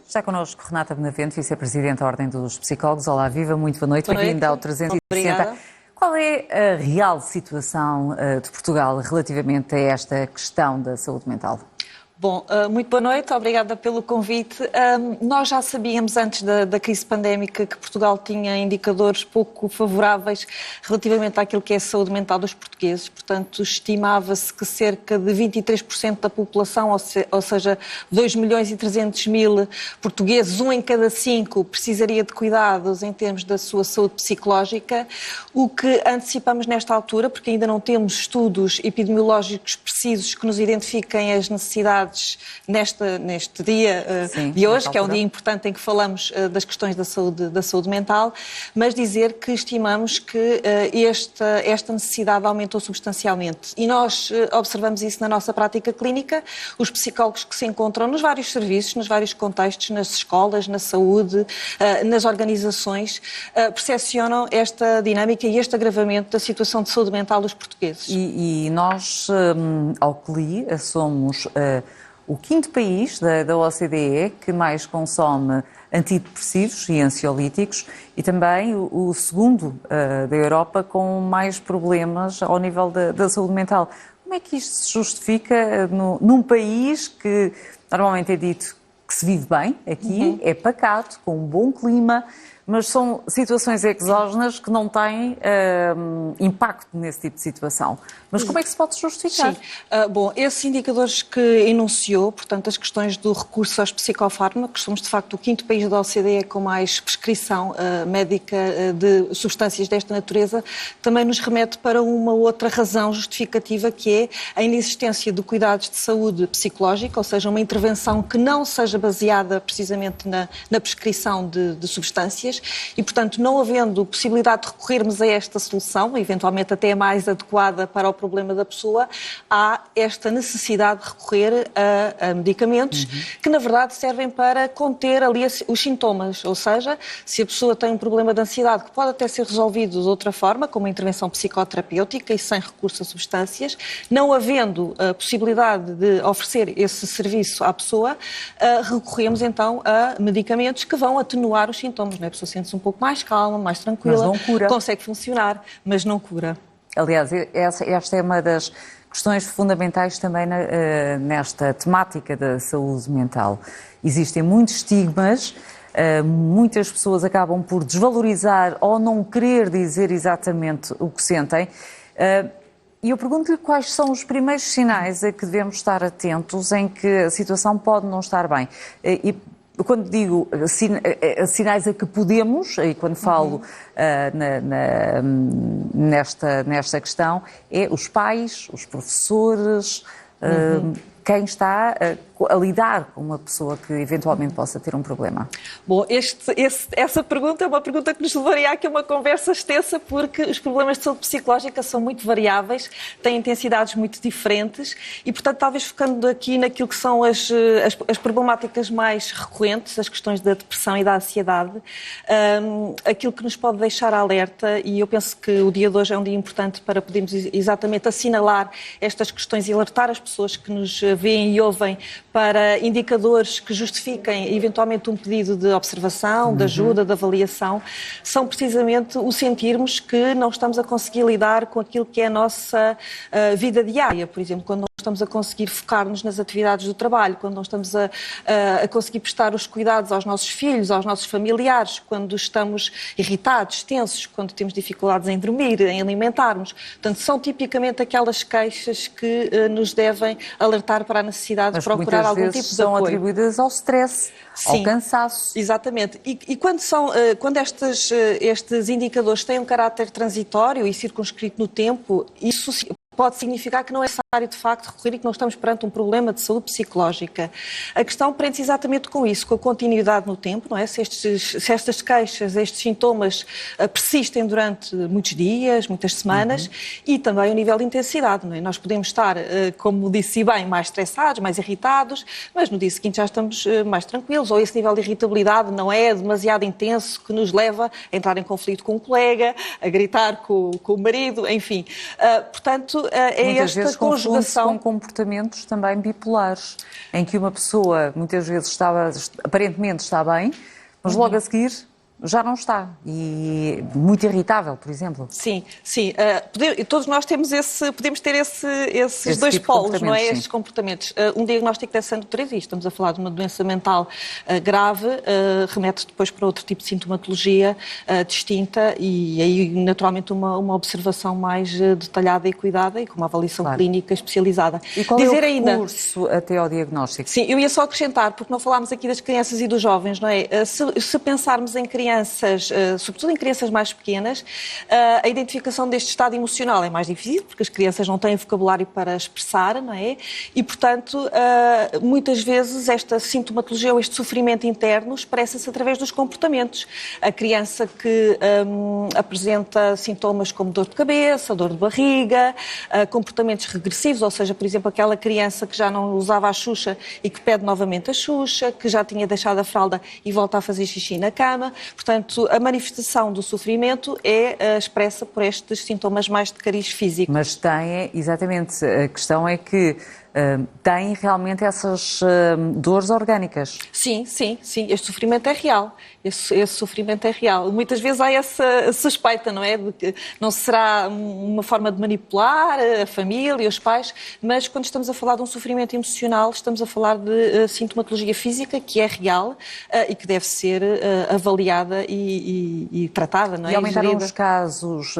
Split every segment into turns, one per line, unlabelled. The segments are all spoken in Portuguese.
Está connosco Renata Benavente, vice-presidente da Ordem dos Psicólogos. Olá, viva, muito boa noite.
Bem-vinda
ao 360.
Obrigada.
Qual é a real situação de Portugal relativamente a esta questão da saúde mental?
Bom, muito boa noite, obrigada pelo convite. Nós já sabíamos antes da crise pandémica que Portugal tinha indicadores pouco favoráveis relativamente àquilo que é a saúde mental dos portugueses. Portanto, estimava-se que cerca de 23% da população, ou seja, 2.300.000 portugueses, 1 em cada 5, precisaria de cuidados em termos da sua saúde psicológica. O que antecipamos nesta altura, porque ainda não temos estudos epidemiológicos precisos que nos identifiquem as necessidades neste dia de hoje, que é um dia importante em que falamos das questões da saúde mental, mas dizer que estimamos que esta necessidade aumentou substancialmente. E nós observamos isso na nossa prática clínica. Os psicólogos que se encontram nos vários serviços, nos vários contextos, nas escolas, na saúde, nas organizações, percepcionam esta dinâmica e este agravamento da situação de saúde mental dos portugueses.
E nós, ao CLI, somos o quinto país da OCDE que mais consome antidepressivos e ansiolíticos e também o segundo da Europa com mais problemas ao nível da saúde mental. Como é que isto se justifica num país que normalmente é dito que se vive bem, aqui é pacato, com um bom clima, mas são situações exógenas que não têm impacto nesse tipo de situação. Mas como é que se pode justificar?
Sim. Bom, esses indicadores que enunciou, portanto, as questões do recurso aos psicofármacos, somos de facto o quinto país da OCDE com mais prescrição médica de substâncias desta natureza, também nos remete para uma outra razão justificativa, que é a inexistência de cuidados de saúde psicológica, ou seja, uma intervenção que não seja baseada precisamente na prescrição de substâncias e, portanto, não havendo possibilidade de recorrermos a esta solução, eventualmente até mais adequada para o problema da pessoa, há esta necessidade de recorrer a medicamentos que, na verdade, servem para conter ali os sintomas. Ou seja, se a pessoa tem um problema de ansiedade que pode até ser resolvido de outra forma, com uma intervenção psicoterapêutica e sem recurso a substâncias, não havendo a possibilidade de oferecer esse serviço à pessoa, recorremos então a medicamentos que vão atenuar os sintomas. A pessoa sente-se um pouco mais calma, mais tranquila,
mas não cura.
Consegue funcionar, mas não cura.
Aliás, esta é uma das questões fundamentais também nesta temática da saúde mental. Existem muitos estigmas, muitas pessoas acabam por desvalorizar ou não querer dizer exatamente o que sentem. E eu pergunto-lhe quais são os primeiros sinais a que devemos estar atentos em que a situação pode não estar bem. E quando digo sinais a que podemos, e quando falo nesta questão, é os pais, os professores, quem está a lidar com uma pessoa que eventualmente possa ter um problema.
Bom, essa pergunta é uma pergunta que nos levaria aqui a uma conversa extensa, porque os problemas de saúde psicológica são muito variáveis, têm intensidades muito diferentes e, portanto, talvez focando aqui naquilo que são as problemáticas mais recorrentes, as questões da depressão e da ansiedade, aquilo que nos pode deixar alerta, e eu penso que o dia de hoje é um dia importante para podermos exatamente assinalar estas questões e alertar as pessoas que nos veem e ouvem para indicadores que justifiquem eventualmente um pedido de observação, de ajuda, de avaliação, são precisamente o sentirmos que não estamos a conseguir lidar com aquilo que é a nossa vida diária. Por exemplo, quando não estamos a conseguir focar-nos nas atividades do trabalho, quando não estamos a conseguir prestar os cuidados aos nossos filhos, aos nossos familiares, quando estamos irritados, tensos, quando temos dificuldades em dormir, em alimentarmos. Portanto, são tipicamente aquelas queixas que nos devem alertar para a necessidade de procurar algum tipo de apoio.
São atribuídas ao stress, ao cansaço.
Exatamente. E quando estes indicadores têm um caráter transitório e circunscrito no tempo, isso pode significar que não é necessário, de facto, recorrer e que não estamos perante um problema de saúde psicológica. A questão prende-se exatamente com isso, com a continuidade no tempo, não é? Se estas queixas, estes sintomas persistem durante muitos dias, muitas semanas, e também o nível de intensidade, não é? Nós podemos estar, como disse bem, mais estressados, mais irritados, mas no dia seguinte já estamos mais tranquilos, ou esse nível de irritabilidade não é demasiado intenso que nos leva a entrar em conflito com um colega, a gritar com o marido, enfim. Portanto, é
muitas
esta
vezes
conjugação
com comportamentos também bipolares, em que uma pessoa muitas vezes aparentemente está bem, mas logo a seguir já não está. E muito irritável, por exemplo.
Sim, sim. Todos nós podemos ter esses dois
tipo
polos, não é?
Sim.
Estes comportamentos. Um diagnóstico dessa natureza, e estamos a falar de uma doença mental grave, remete depois para outro tipo de sintomatologia distinta e aí, naturalmente, uma observação mais detalhada e cuidada e com uma avaliação clínica especializada.
E qual é o percurso até ao diagnóstico?
Sim, eu ia só acrescentar, porque não falámos aqui das crianças e dos jovens, não é? Se pensarmos em crianças, sobretudo em crianças mais pequenas, a identificação deste estado emocional é mais difícil, porque as crianças não têm vocabulário para expressar, não é? E, portanto, muitas vezes esta sintomatologia ou este sofrimento interno expressa-se através dos comportamentos. A criança que apresenta sintomas como dor de cabeça, dor de barriga, comportamentos regressivos, ou seja, por exemplo, aquela criança que já não usava a Xuxa e que pede novamente a Xuxa, que já tinha deixado a fralda e volta a fazer xixi na cama. Portanto, a manifestação do sofrimento é expressa por estes sintomas mais de cariz físico.
Mas tem, exatamente, a questão é que tem realmente essas dores orgânicas.
Sim, sim, sim. Este sofrimento é real. Esse sofrimento é real. Muitas vezes há essa suspeita, não é? De que não será uma forma de manipular a família, os pais, mas quando estamos a falar de um sofrimento emocional, estamos a falar de sintomatologia física que é real e que deve ser avaliada e tratada, não é?
E aumentaram os casos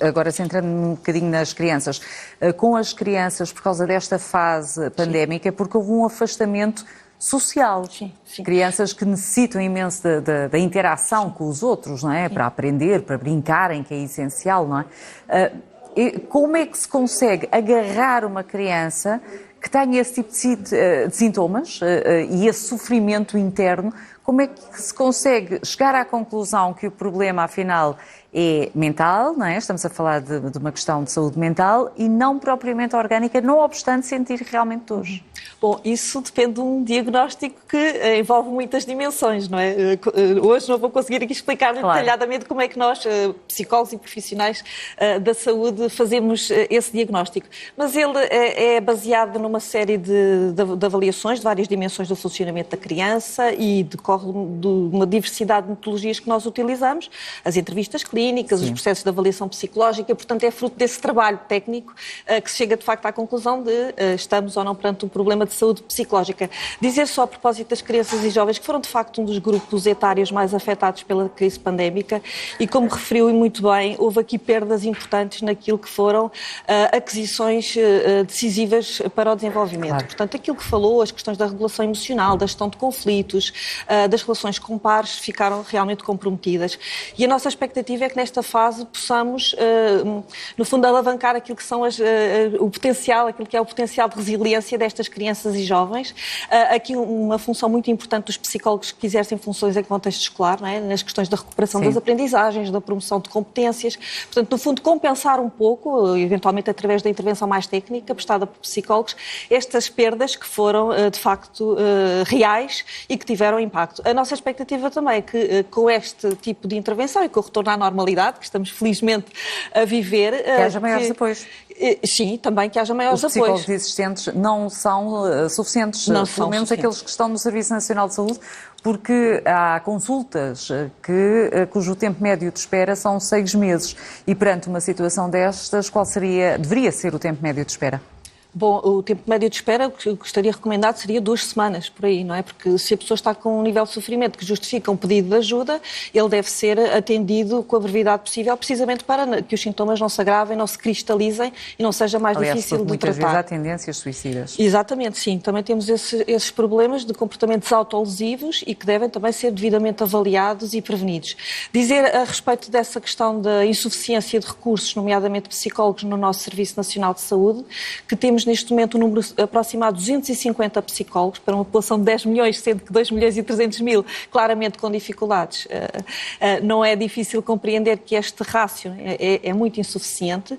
agora centrando um bocadinho nas crianças, com as crianças por causa desta fase pandémica, porque houve um afastamento social.
Sim, sim.
Crianças que necessitam imenso da interação com os outros, não é? Para aprender, para brincarem, que é essencial, não é? Como é que se consegue agarrar uma criança que tenha esse tipo de sintomas e esse sofrimento interno? Como é que se consegue chegar à conclusão que o problema, afinal, é mental, não é? Estamos a falar de uma questão de saúde mental e não propriamente orgânica, não obstante sentir realmente dores?
Bom, isso depende de um diagnóstico que envolve muitas dimensões, não é? Hoje não vou conseguir aqui explicar detalhadamente como é que nós, psicólogos e profissionais da saúde, fazemos esse diagnóstico. Mas ele é baseado numa série de avaliações de várias dimensões do funcionamento da criança e decorre de uma diversidade de metodologias que nós utilizamos, as entrevistas clínicas, os processos de avaliação psicológica, portanto é fruto desse trabalho técnico que se chega de facto à conclusão de estamos ou não perante um problema de saúde psicológica. Dizer só a propósito das crianças e jovens que foram de facto um dos grupos etários mais afetados pela crise pandémica e como referiu e muito bem, houve aqui perdas importantes naquilo que foram aquisições decisivas para o desenvolvimento.
Claro.
Portanto, aquilo que falou, as questões da regulação emocional, da gestão de conflitos, das relações com pares ficaram realmente comprometidas. E a nossa expectativa é que nesta fase possamos, no fundo, alavancar aquilo que são o potencial, aquilo que é o potencial de resiliência destas crianças e jovens. Aqui uma função muito importante dos psicólogos que exercem funções em contexto escolar, não é? Nas questões da recuperação das aprendizagens, da promoção de competências. Portanto, no fundo, compensar um pouco, eventualmente através da intervenção mais técnica prestada por psicólogos, estas perdas que foram, de facto, reais e que tiveram impacto. A nossa expectativa também é que, com este tipo de intervenção e com o retorno à normalidade, que estamos felizmente a viver...
Que haja maiores apoios.
Sim, também que haja maiores apoios.
Os psicólogos existentes não são suficientes,
não
pelo
são
menos
suficientes.
Aqueles que estão no Serviço Nacional de Saúde, porque há consultas cujo tempo médio de espera são 6 meses. E perante uma situação destas, qual deveria ser o tempo médio de espera?
Bom, o tempo médio de espera, o que estaria recomendado seria 2 semanas, por aí, não é? Porque se a pessoa está com um nível de sofrimento que justifica um pedido de ajuda, ele deve ser atendido com a brevidade possível, precisamente para que os sintomas não se agravem, não se cristalizem e não seja mais difícil de
muitas
tratar.
Vezes há tendências suicidas.
Exatamente, sim. Também temos esses problemas de comportamentos autolesivos e que devem também ser devidamente avaliados e prevenidos. Dizer a respeito dessa questão da insuficiência de recursos, nomeadamente psicólogos, no nosso Serviço Nacional de Saúde, que temos temos neste momento um número aproximado de 250 psicólogos para uma população de 10 milhões, sendo que 2 milhões e 300 mil claramente com dificuldades. Não é difícil compreender que este rácio é muito insuficiente.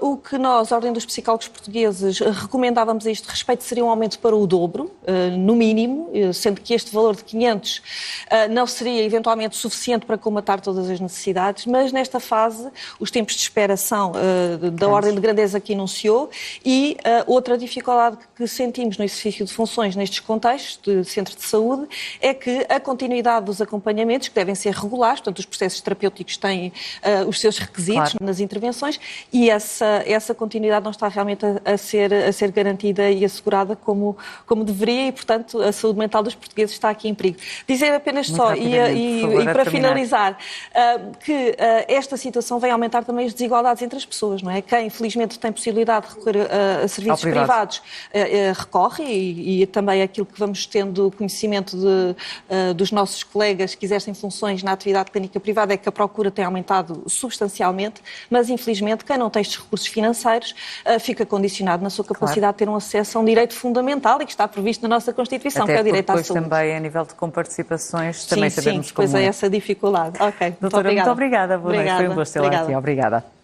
O que nós, a Ordem dos Psicólogos Portugueses, recomendávamos a este respeito seria um aumento para o dobro, no mínimo, sendo que este valor de 500 não seria eventualmente suficiente para colmatar todas as necessidades, mas nesta fase os tempos de espera são da ordem de grandeza que enunciou e outra dificuldade que sentimos no exercício de funções nestes contextos de centros de saúde é que a continuidade dos acompanhamentos, que devem ser regulares, portanto os processos terapêuticos têm os seus requisitos nas intervenções e essa continuidade não está realmente a ser garantida e assegurada como deveria e, portanto, a saúde mental dos portugueses está aqui em perigo. Dizer apenas só, e para finalizar, que esta situação vem aumentar também as desigualdades entre as pessoas, não é? Quem, infelizmente, tem possibilidade de recorrer a serviços privados recorre e também aquilo que vamos tendo conhecimento dos nossos colegas que exercem funções na atividade clínica privada é que a procura tem aumentado substancialmente, mas, infelizmente, quem não tem estes recursos financeiros fica condicionado na sua capacidade de ter um acesso a um direito fundamental e que está previsto na nossa Constituição, que é o direito à saúde.
Também a nível de comparticipações, também sabemos como
é essa dificuldade. Ok,
doutora, muito obrigada. Boa noite. Foi um gosto ter lá aqui. Obrigada.